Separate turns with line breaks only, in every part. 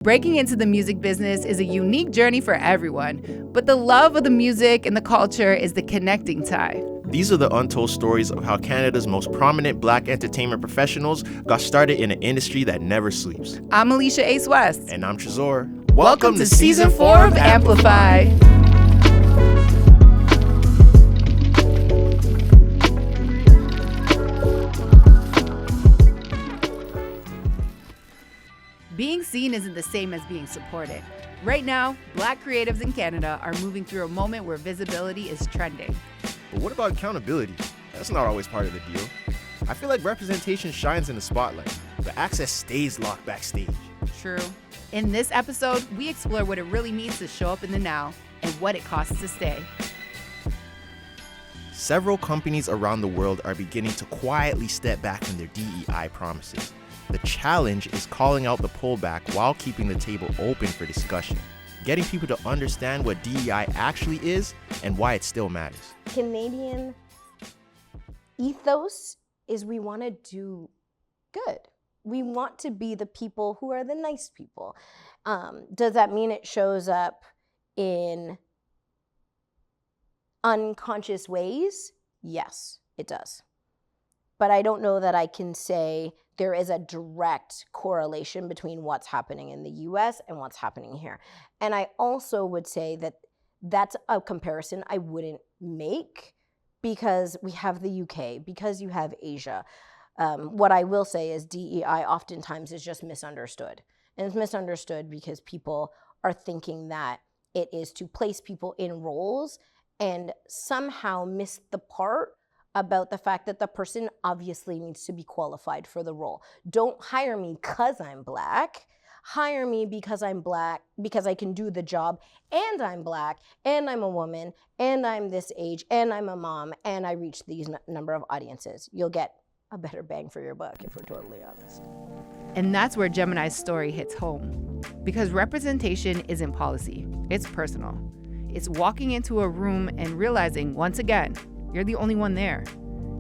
Breaking into the music business is a unique journey for everyone, but the love of the music and the culture is the connecting tie.
These are the untold stories of how Canada's most prominent Black entertainment professionals got started in an industry that never sleeps.
I'm Alicia Ace West.
And I'm Trezor.
Welcome to Season 4 of Amplify. Being seen isn't the same as being supported. Right now, Black creatives in Canada are moving through a moment where visibility is trending.
But what about accountability? That's not always part of the deal. I feel like representation shines in the spotlight, but access stays locked backstage.
True. In this episode, we explore what it really means to show up in the now and what it costs to stay.
Several companies around the world are beginning to quietly step back from their DEI promises. The challenge is calling out the pullback while keeping the table open for discussion, getting people to understand what DEI actually is and why it still matters.
Canadian ethos is we want to do good. We want to be the people who are the nice people. Does that mean it shows up in unconscious ways? Yes, it does. But I don't know that I can say there is a direct correlation between what's happening in the US and what's happening here. And I also would say that that's a comparison I wouldn't make because we have the UK, because you have Asia. What I will say is DEI oftentimes is just misunderstood. And it's misunderstood because people are thinking that it is to place people in roles and somehow miss the part about the fact that the person obviously needs to be qualified for the role. Don't hire me because I'm Black. Hire me because I'm Black, because I can do the job, and I'm Black, and I'm a woman, and I'm this age, and I'm a mom, and I reach these number of audiences. You'll get a better bang for your buck, if we're totally honest.
And that's where Jemeni's story hits home. Because representation isn't policy, it's personal. It's walking into a room and realizing, once again, you're the only one there.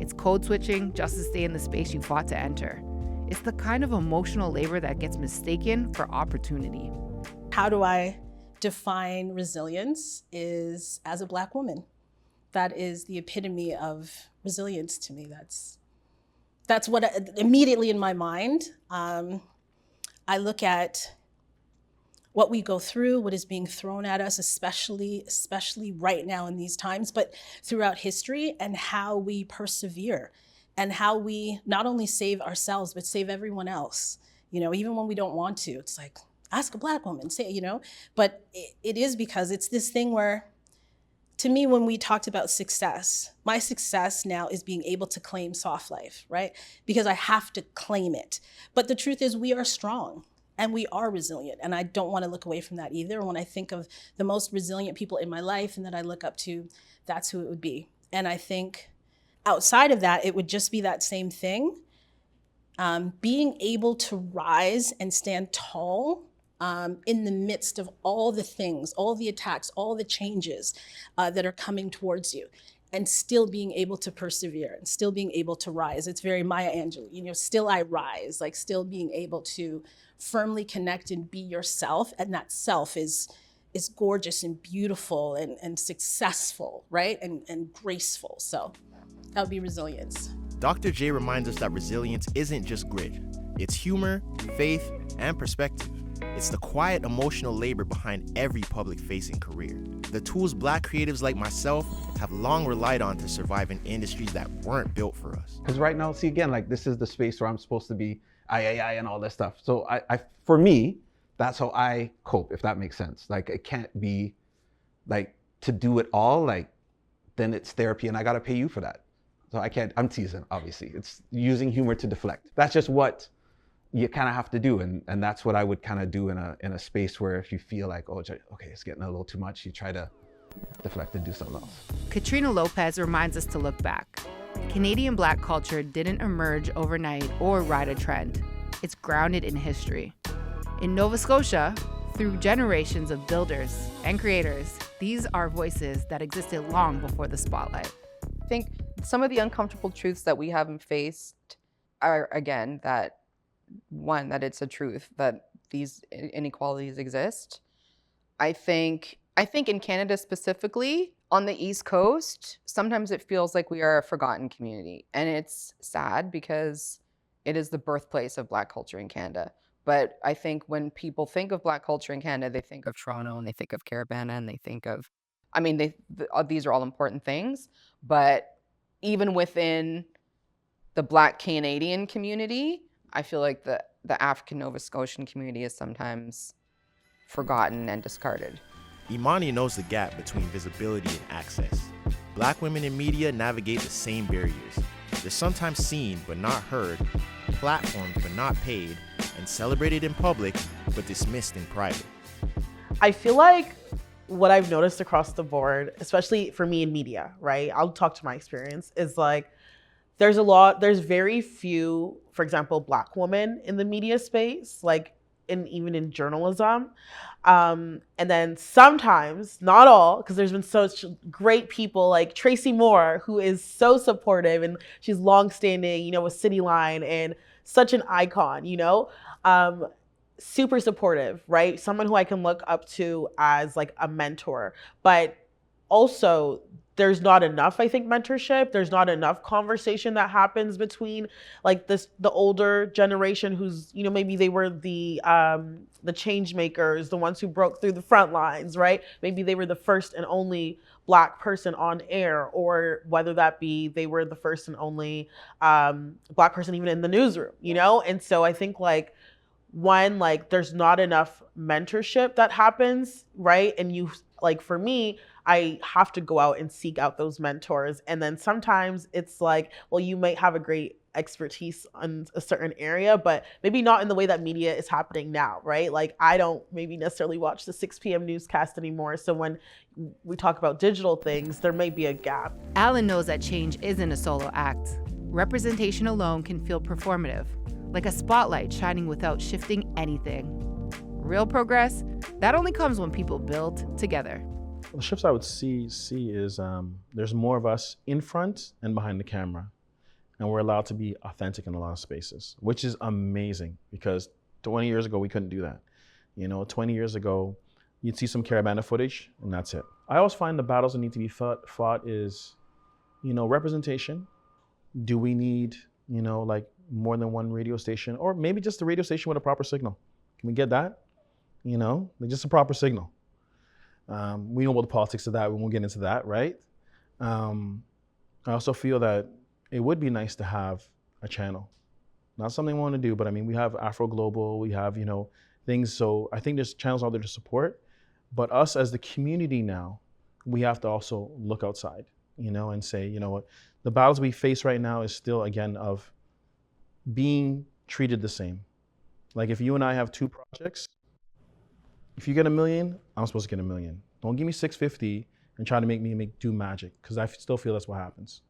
It's code switching just to stay in the space you fought to enter. It's the kind of emotional labor that gets mistaken for opportunity.
How do I define resilience is as a Black woman. That is the epitome of resilience to me. That's what immediately in my mind, I look at what we go through, what is being thrown at us, especially right now in these times, but throughout history, and how we persevere and how we not only save ourselves, but save everyone else. You know, even when we don't want to, it's like, ask a Black woman, say, you know, but it is because it's this thing where, to me, when we talked about success, my success now is being able to claim soft life, right? Because I have to claim it. But the truth is we are strong. And we are resilient, and I don't want to look away from that either. When I think of the most resilient people in my life and that I look up to, that's who it would be. And I think outside of that, it would just be that same thing. Being able to rise and stand tall in the midst of all the things, all the attacks, all the changes that are coming towards you, and still being able to persevere and still being able to rise. It's very Maya Angelou, you know, still I rise, like still being able to firmly connect and be yourself. And that self is gorgeous and beautiful and successful, right? And graceful. So that would be resilience.
Dr. J reminds us that resilience isn't just grit. It's humor, faith, and perspective. It's the quiet emotional labor behind every public-facing career. The tools Black creatives like myself have long relied on to survive in industries that weren't built for us.
Because right now, see again, like this is the space where I'm supposed to be I and all that stuff. So I for me, that's how I cope, if that makes sense. Like it can't be like to do it all, like then it's therapy and I gotta pay you for that. So I can't, I'm teasing, obviously. It's using humor to deflect. That's just what you kind of have to do. And that's what I would kind of do in a space where if you feel like, oh, okay, it's getting a little too much, you try to deflect and do something else.
Katrina Lopes reminds us to look back. Canadian Black culture didn't emerge overnight or ride a trend. It's grounded in history. In Nova Scotia, through generations of builders and creators, these are voices that existed long before the spotlight.
I think some of the uncomfortable truths that we haven't faced are, again, that one, that it's a truth, that these inequalities exist. I think in Canada specifically, on the East Coast, sometimes it feels like we are a forgotten community. And it's sad because it is the birthplace of Black culture in Canada. But I think when people think of Black culture in Canada, they think of Toronto and they think of Caribana and they think of, I mean, these are all important things. But even within the Black Canadian community, I feel like the African Nova Scotian community is sometimes forgotten and discarded.
Imani knows the gap between visibility and access. Black women in media navigate the same barriers. They're sometimes seen but not heard, platformed but not paid, and celebrated in public but dismissed in private.
I feel like what I've noticed across the board, especially for me in media, right? I'll talk to my experience, is like there's very few, for example, Black women in the media space, like even in journalism. And then sometimes, not all, because there's been such great people like Tracy Moore, who is so supportive and she's longstanding, with City Line and such an icon, super supportive, right? Someone who I can look up to as like a mentor, but also there's not enough, I think, mentorship. There's not enough conversation that happens between like the older generation who's, maybe they were the change makers, the ones who broke through the front lines, right? Maybe they were the first and only Black person on air, or whether that be they were the first and only Black person even in the newsroom, And so I think like when like there's not enough mentorship that happens, right? And you like, for me, I have to go out and seek out those mentors. And then sometimes it's like, well, you might have a great expertise on a certain area, but maybe not in the way that media is happening now, right? Like I don't maybe necessarily watch the 6 p.m. newscast anymore. So when we talk about digital things, there may be a gap.
Alain knows that change isn't a solo act. Representation alone can feel performative, like a spotlight shining without shifting anything. Real progress, that only comes when people build together.
The shifts I would see is there's more of us in front and behind the camera, and we're allowed to be authentic in a lot of spaces, which is amazing because 20 years ago we couldn't do that. 20 years ago you'd see some Caribana footage and that's it. I always find the battles that need to be fought is, representation. Do we need, like more than one radio station, or maybe just a radio station with a proper signal? Can we get that? Just a proper signal. We know about the politics of that. We won't get into that, right? I also feel that it would be nice to have a channel. Not something we want to do, but I mean, we have Afro Global, we have, things. So I think there's channels out there to support, but us as the community now, we have to also look outside, and say, what, the battles we face right now is still, again, of being treated the same. Like if you and I have 2 projects, if you get $1 million, I'm supposed to get $1 million. Don't give me 650 and try to make me do magic, because I still feel that's what happens.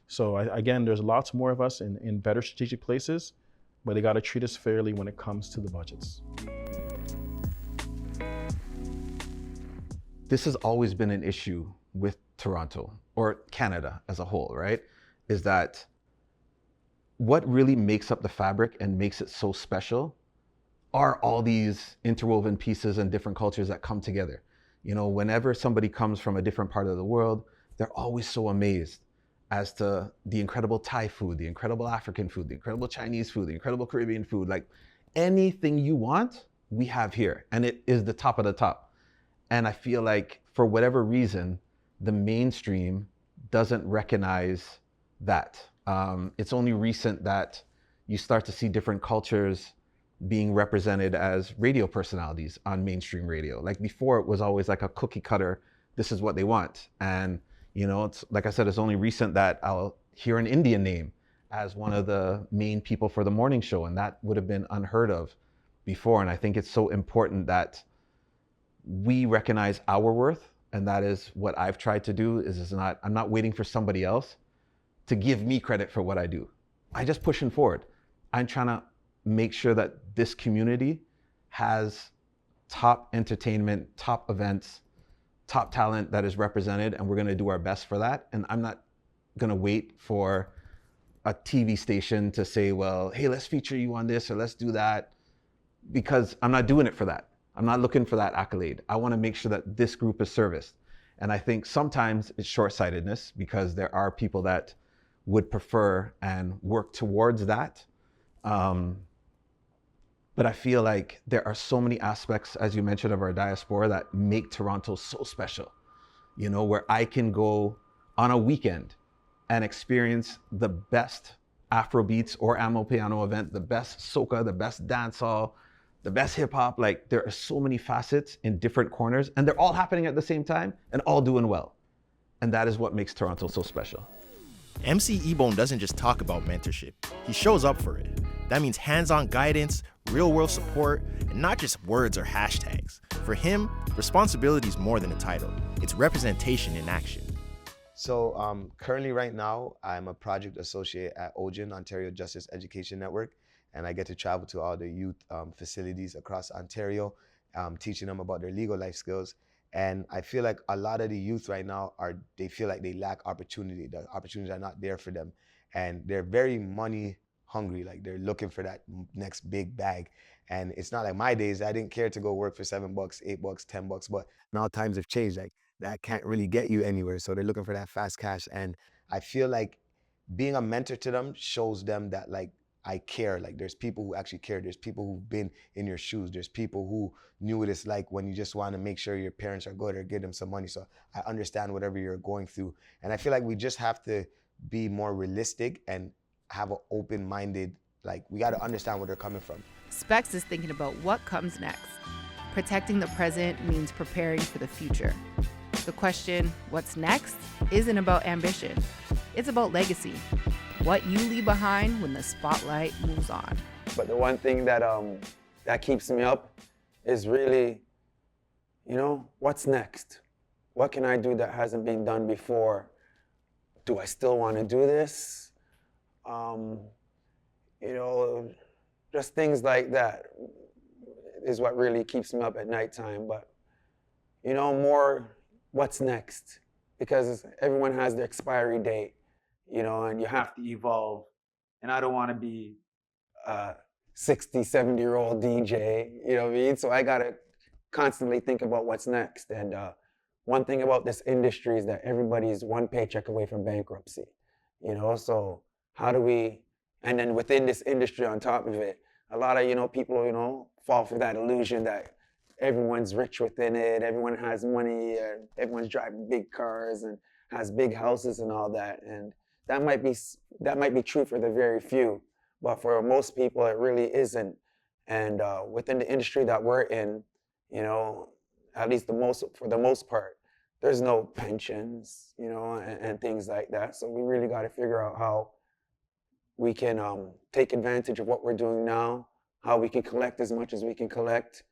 So again, there's lots more of us in better strategic places, but they got to treat us fairly when it comes to the budgets.
This has always been an issue with Toronto, or Canada as a whole, right? Is that what really makes up the fabric and makes it so special are all these interwoven pieces and different cultures that come together. Whenever somebody comes from a different part of the world, they're always so amazed as to the incredible Thai food, the incredible African food, the incredible Chinese food, the incredible Caribbean food. Like anything you want, we have here, and it is the top of the top. And I feel like for whatever reason, the mainstream doesn't recognize that. It's only recent that you start to see different cultures being represented as radio personalities on mainstream radio. Like before, it was always like a cookie cutter, this is what they want. And it's like I said, it's only recent that I'll hear an Indian name as one of the main people for the morning show, and that would have been unheard of before. And I think it's so important that we recognize our worth, and that is what I've tried to do. I'm not waiting for somebody else to give me credit for what I do. I just pushing forward. I'm trying to make sure that this community has top entertainment, top events, top talent that is represented, and we're going to do our best for that. And I'm not going to wait for a TV station to say, well, hey, let's feature you on this or let's do that. because I'm not doing it for that. I'm not looking for that accolade. I want to make sure that this group is serviced. And I think sometimes it's short-sightedness because there are people that would prefer and work towards that. But I feel like there are so many aspects, as you mentioned, of our diaspora that make Toronto so special, you know, where I can go on a weekend and experience the best Afrobeats or Amapiano event, the best soca, the best dancehall, the best hip hop. Like, there are so many facets in different corners, and they're all happening at the same time and all doing well. And that is what makes Toronto so special.
Emcee Ebone doesn't just talk about mentorship, he shows up for it. That means hands-on guidance, real-world support, and not just words or hashtags. For him, responsibility is more than a title. It's representation in action.
So currently right now, I'm a project associate at OJIN, Ontario Justice Education Network, and I get to travel to all the youth facilities across Ontario, teaching them about their legal life skills. And I feel like a lot of the youth right now they feel like they lack opportunity. The opportunities are not there for them. And they're very money hungry, like they're looking for that next big bag. And it's not like my days, I didn't care to go work for $7, $8, $10, but now times have changed. Like, that can't really get you anywhere. So they're looking for that fast cash. And I feel like being a mentor to them shows them that, like, I care. Like, there's people who actually care. There's people who've been in your shoes. There's people who knew what it's like when you just want to make sure your parents are good or give them some money. So I understand whatever you're going through. And I feel like we just have to be more realistic and have an open-minded, like, we got to understand where they're coming from.
Spex is thinking about what comes next. Protecting the present means preparing for the future. The question, what's next, isn't about ambition. It's about legacy. What you leave behind when the spotlight moves on.
But the one thing that that keeps me up is really, you know, what's next? What can I do that hasn't been done before? Do I still want to do this? You know, just things like that is what really keeps me up at nighttime. But, you know, more what's next? Because everyone has their expiry date, you know, and you have to evolve. And I don't want to be a 60, 70-year-old DJ, you know what I mean? So I got to constantly think about what's next. And one thing about this industry is that everybody's one paycheck away from bankruptcy, you know? So how do we, and then within this industry on top of it, a lot of, you know, people, you know, fall for that illusion that everyone's rich within it, everyone has money, and everyone's driving big cars and has big houses and all that. And that might be true for the very few, but for most people, it really isn't. And within the industry that we're in, you know, at least for the most part, there's no pensions, you know, and things like that. So we really got to figure out how we can take advantage of what we're doing now, how we can collect as much as we can collect,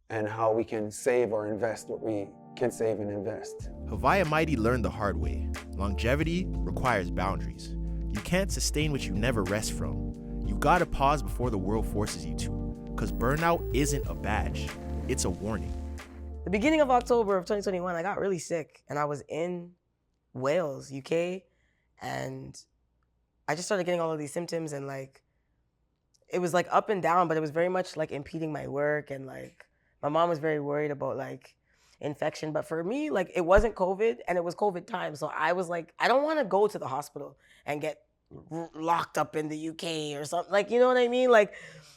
and how we can save or invest what we can save and invest.
Haviah Mighty learned the hard way. Longevity requires boundaries. You can't sustain what you never rest from. You gotta pause before the world forces you to, because burnout isn't a badge, it's a warning.
The beginning of October of 2021, I got really sick, and I was in Wales, UK, and I just started getting all of these symptoms, and like, it was like up and down, but it was very much like impeding my work, and like, my mom was very worried about like infection. But for me, like, it wasn't COVID, and it was COVID time. So I was like, I don't want to go to the hospital and get locked up in the UK or something. Like, you know what I mean? Like,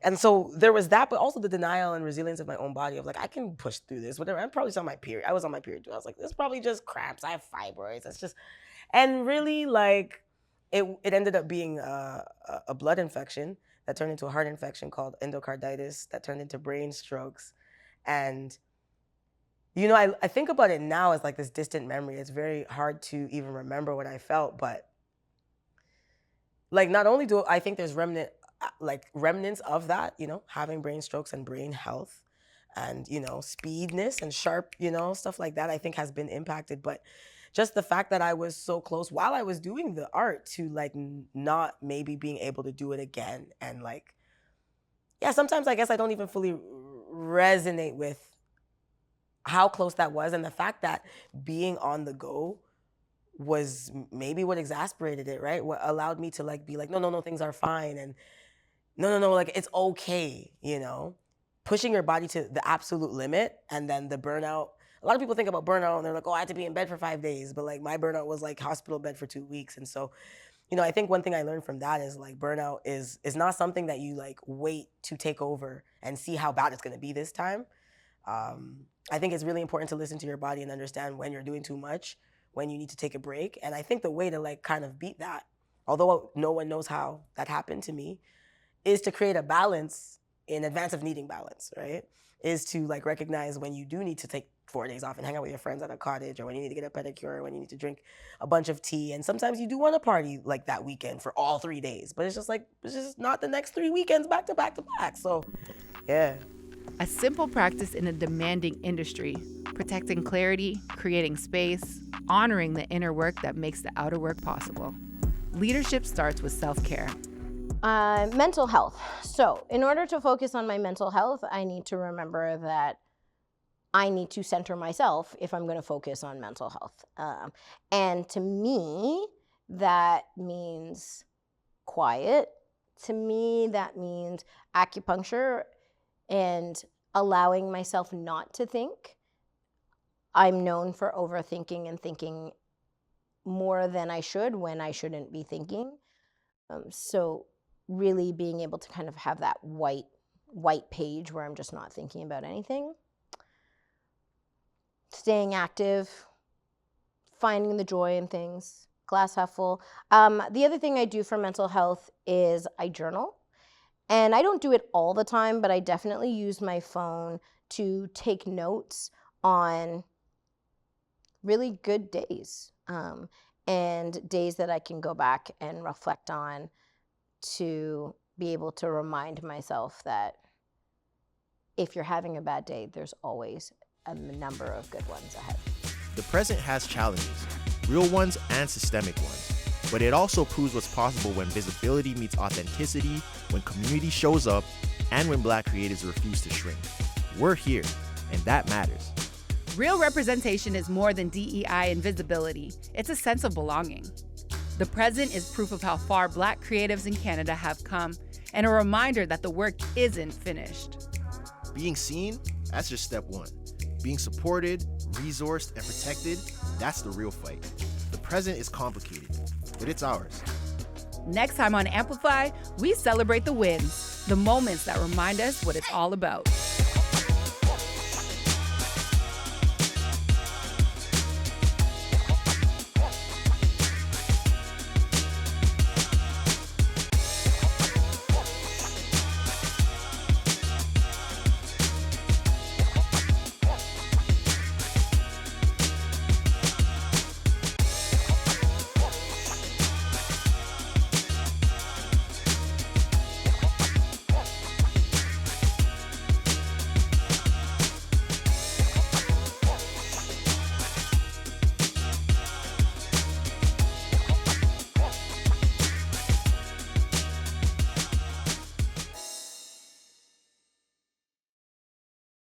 and so there was that, but also the denial and resilience of my own body of like, I can push through this, whatever. I'm probably on my period. I was on my period too. I was like, this is probably just cramps. I have fibroids. It's just, and really like, it ended up being a blood infection that turned into a heart infection called endocarditis that turned into brain strokes. And, you know, I think about it now as like this distant memory. It's very hard to even remember what I felt, but like, not only do I think there's remnants of that, you know, having brain strokes and brain health and, you know, speedness and sharp, you know, stuff like that, I think has been impacted. But just the fact that I was so close while I was doing the art to like not maybe being able to do it again. And like, yeah, sometimes I guess I don't even fully resonate with how close that was. And the fact that being on the go was maybe what exasperated it, right? What allowed me to like be like, no, things are fine. And no, like it's okay, you know? pushing your body to the absolute limit, and then the burnout. A lot of people think about burnout and they're like, oh, I had to be in bed for 5 days. But like my burnout was like hospital bed for 2 weeks. And so, I think one thing I learned from that is like burnout is not something that you like wait to take over and see how bad it's gonna be this time. I think it's really important to listen to your body and understand when you're doing too much, when you need to take a break. And I think the way to like kind of beat that, although no one knows how that happened to me, is to create a balance in advance of needing balance, right? Is to like recognize when you do need to take 4 days off and hang out with your friends at a cottage, or when you need to get a pedicure, or when you need to drink a bunch of tea. And sometimes you do want to party like that weekend for all 3 days, but it's just not the next 3 weekends back to back to back. So, yeah.
A simple practice in a demanding industry, protecting clarity, creating space, honoring the inner work that makes the outer work possible. Leadership starts with self-care.
Mental health. So in order to focus on my mental health, I need to remember that I need to center myself if I'm going to focus on mental health. And to me, that means quiet. To me, that means acupuncture and allowing myself not to think. I'm known for overthinking and thinking more than I should when I shouldn't be thinking. So really being able to kind of have that white page where I'm just not thinking about anything. Staying active, finding the joy in things, glass half full. The other thing I do for mental health is I journal. And I don't do it all the time, but I definitely use my phone to take notes on really good days, and days that I can go back and reflect on to be able to remind myself that if you're having a bad day, there's always a number of good ones ahead.
The present has challenges, real ones and systemic ones. But it also proves what's possible when visibility meets authenticity, when community shows up, and when Black creatives refuse to shrink. We're here, and that matters.
Real representation is more than DEI and visibility. It's a sense of belonging. The present is proof of how far Black creatives in Canada have come, and a reminder that the work isn't finished.
Being seen, that's just step one. Being supported, resourced, and protected, that's the real fight. The present is complicated, but it's ours.
Next time on Amplify, we celebrate the wins, the moments that remind us what it's all about.